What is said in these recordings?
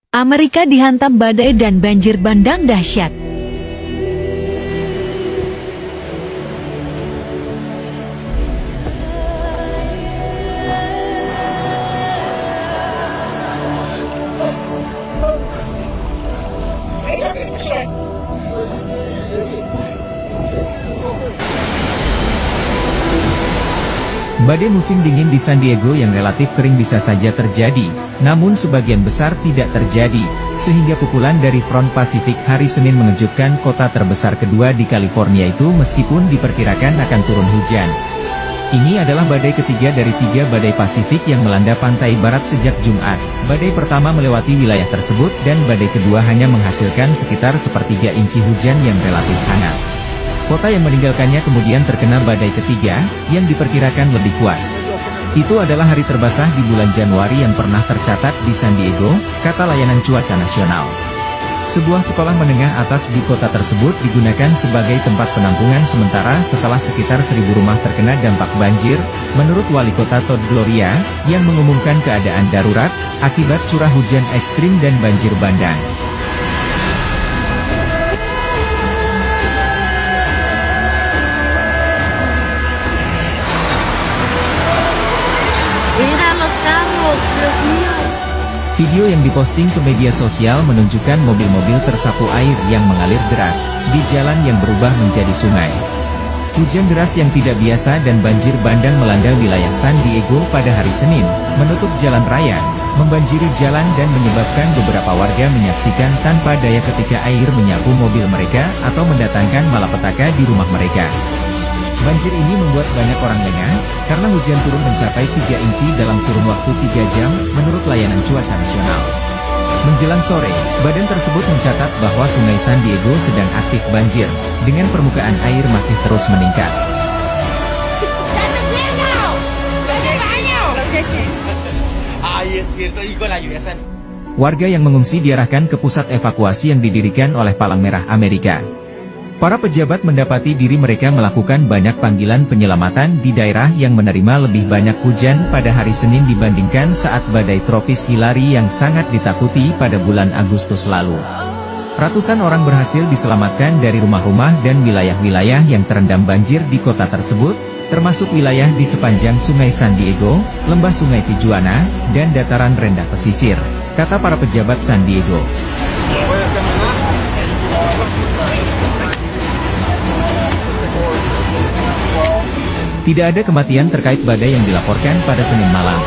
Amerika dihantam badai dan banjir bandang dahsyat. Badai musim dingin di San Diego yang relatif kering bisa saja terjadi, namun sebagian besar tidak terjadi, sehingga pukulan dari front Pasifik hari Senin mengejutkan kota terbesar kedua di California itu meskipun diperkirakan akan turun hujan. Ini adalah badai ketiga dari 3 badai Pasifik yang melanda pantai barat sejak Jumat. Badai pertama melewati wilayah tersebut dan badai kedua hanya menghasilkan sekitar sepertiga inci hujan yang relatif hangat. Kota yang meninggalkannya kemudian terkena badai ketiga, yang diperkirakan lebih kuat. Itu adalah hari terbasah di bulan Januari yang pernah tercatat di San Diego, kata Layanan Cuaca Nasional. Sebuah sekolah menengah atas di kota tersebut digunakan sebagai tempat penampungan sementara setelah sekitar 1.000 rumah terkena dampak banjir, menurut Wali Kota Todd Gloria, yang mengumumkan keadaan darurat, akibat curah hujan ekstrim dan banjir bandang. Video yang diposting ke media sosial menunjukkan mobil-mobil tersapu air yang mengalir deras, di jalan yang berubah menjadi sungai. Hujan deras yang tidak biasa dan banjir bandang melanda wilayah San Diego pada hari Senin, menutup jalan raya, membanjiri jalan dan menyebabkan beberapa warga menyaksikan tanpa daya ketika air menyapu mobil mereka atau mendatangkan malapetaka di rumah mereka. Banjir ini membuat banyak orang lengah, karena hujan turun mencapai 3 inci dalam kurun waktu 3 jam, menurut Layanan Cuaca Nasional. Menjelang sore, badan tersebut mencatat bahwa Sungai San Diego sedang aktif banjir, dengan permukaan air masih terus meningkat. Warga yang mengungsi diarahkan ke pusat evakuasi yang didirikan oleh Palang Merah Amerika. Para pejabat mendapati diri mereka melakukan banyak panggilan penyelamatan di daerah yang menerima lebih banyak hujan pada hari Senin dibandingkan saat badai tropis Hillary yang sangat ditakuti pada bulan Agustus lalu. Ratusan orang berhasil diselamatkan dari rumah-rumah dan wilayah-wilayah yang terendam banjir di kota tersebut, termasuk wilayah di sepanjang Sungai San Diego, lembah Sungai Tijuana, dan dataran rendah pesisir, kata para pejabat San Diego. Tidak ada kematian terkait badai yang dilaporkan pada Senin malam.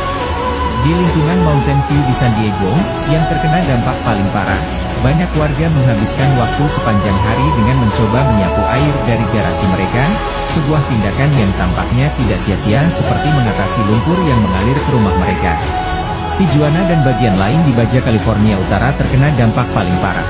Di lingkungan Mountain View di San Diego, yang terkena dampak paling parah, banyak warga menghabiskan waktu sepanjang hari dengan mencoba menyapu air dari garasi mereka, sebuah tindakan yang tampaknya tidak sia-sia seperti mengatasi lumpur yang mengalir ke rumah mereka. Tijuana dan bagian lain di Baja California Utara terkena dampak paling parah.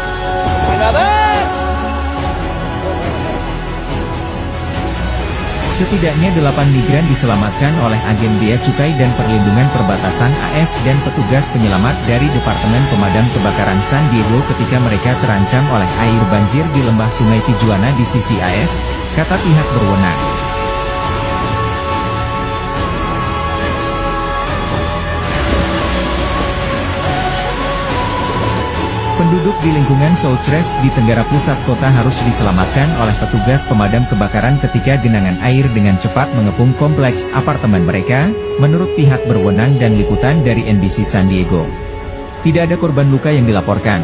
Setidaknya 8 migran diselamatkan oleh agen Bea Cukai dan Perlindungan Perbatasan AS dan petugas penyelamat dari Departemen Pemadam Kebakaran San Diego ketika mereka terancam oleh air banjir di lembah Sungai Tijuana di sisi AS, kata pihak berwenang. Penduduk di lingkungan Southwest di Tenggara Pusat kota harus diselamatkan oleh petugas pemadam kebakaran ketika genangan air dengan cepat mengepung kompleks apartemen mereka, menurut pihak berwenang dan liputan dari NBC San Diego. Tidak ada korban luka yang dilaporkan.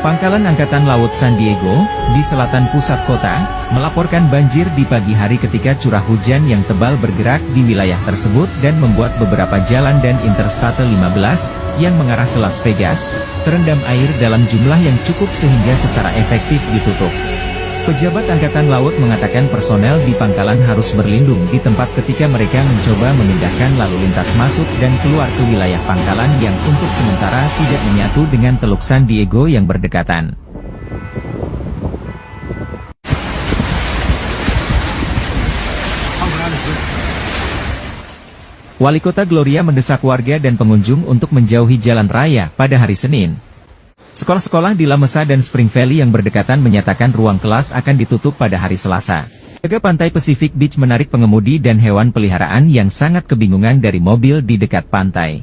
Pangkalan Angkatan Laut San Diego, di selatan pusat kota, melaporkan banjir di pagi hari ketika curah hujan yang tebal bergerak di wilayah tersebut dan membuat beberapa jalan dan Interstate 15, yang mengarah ke Las Vegas, terendam air dalam jumlah yang cukup sehingga secara efektif ditutup. Pejabat Angkatan Laut mengatakan personel di pangkalan harus berlindung di tempat ketika mereka mencoba memindahkan lalu lintas masuk dan keluar ke wilayah pangkalan yang untuk sementara tidak menyatu dengan Teluk San Diego yang berdekatan. Wali Kota Gloria mendesak warga dan pengunjung untuk menjauhi jalan raya pada hari Senin. Sekolah-sekolah di La Mesa dan Spring Valley yang berdekatan menyatakan ruang kelas akan ditutup pada hari Selasa. Jaga pantai Pacific Beach menarik pengemudi dan hewan peliharaan yang sangat kebingungan dari mobil di dekat pantai.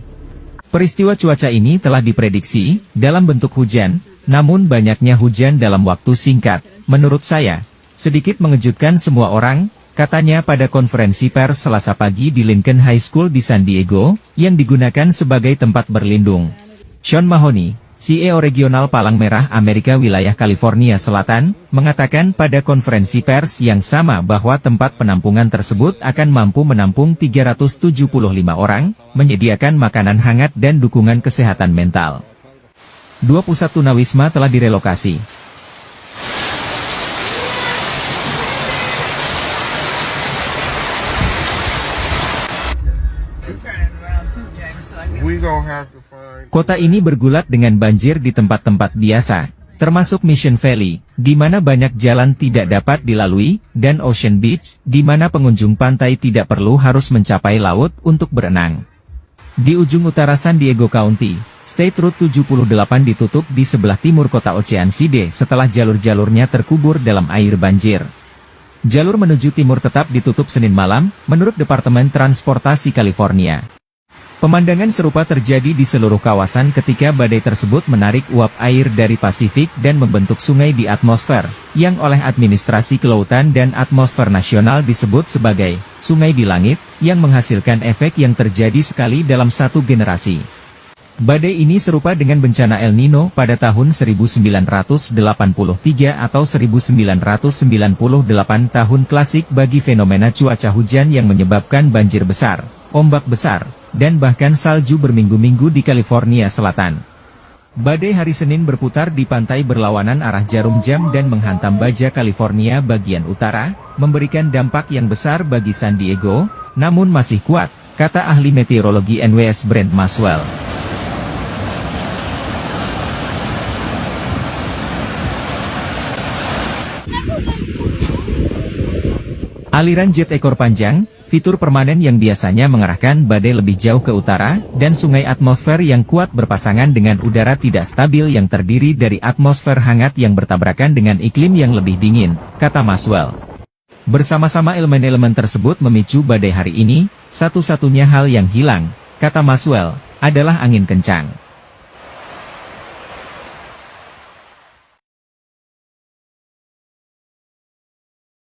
Peristiwa cuaca ini telah diprediksi dalam bentuk hujan, namun banyaknya hujan dalam waktu singkat, menurut saya, sedikit mengejutkan semua orang, katanya pada konferensi pers Selasa pagi di Lincoln High School di San Diego, yang digunakan sebagai tempat berlindung. Sean Mahoney, CEO Regional Palang Merah Amerika Wilayah California Selatan, mengatakan pada konferensi pers yang sama bahwa tempat penampungan tersebut akan mampu menampung 375 orang, menyediakan makanan hangat dan dukungan kesehatan mental. 2 pusat tunawisma telah direlokasi. Kota ini bergulat dengan banjir di tempat-tempat biasa, termasuk Mission Valley, di mana banyak jalan tidak dapat dilalui, dan Ocean Beach, di mana pengunjung pantai tidak perlu harus mencapai laut untuk berenang. Di ujung utara San Diego County, State Route 78 ditutup di sebelah timur kota Ocean City setelah jalur-jalurnya terkubur dalam air banjir. Jalur menuju timur tetap ditutup Senin malam, menurut Departemen Transportasi California. Pemandangan serupa terjadi di seluruh kawasan ketika badai tersebut menarik uap air dari Pasifik dan membentuk sungai di atmosfer, yang oleh Administrasi Kelautan dan Atmosfer Nasional disebut sebagai sungai di langit, yang menghasilkan efek yang terjadi sekali dalam satu generasi. Badai ini serupa dengan bencana El Nino pada tahun 1983 atau 1998 tahun klasik bagi fenomena cuaca hujan yang menyebabkan banjir besar, ombak besar, dan bahkan salju berminggu-minggu di California Selatan. Badai hari Senin berputar di pantai berlawanan arah jarum jam dan menghantam Baja California bagian utara, memberikan dampak yang besar bagi San Diego, namun masih kuat, kata ahli meteorologi NWS Brent Maswell. Aliran jet ekor panjang, fitur permanen yang biasanya mengarahkan badai lebih jauh ke utara, dan sungai atmosfer yang kuat berpasangan dengan udara tidak stabil yang terdiri dari atmosfer hangat yang bertabrakan dengan iklim yang lebih dingin, kata Maswell. Bersama-sama elemen-elemen tersebut memicu badai hari ini, satu-satunya hal yang hilang, kata Maswell, adalah angin kencang.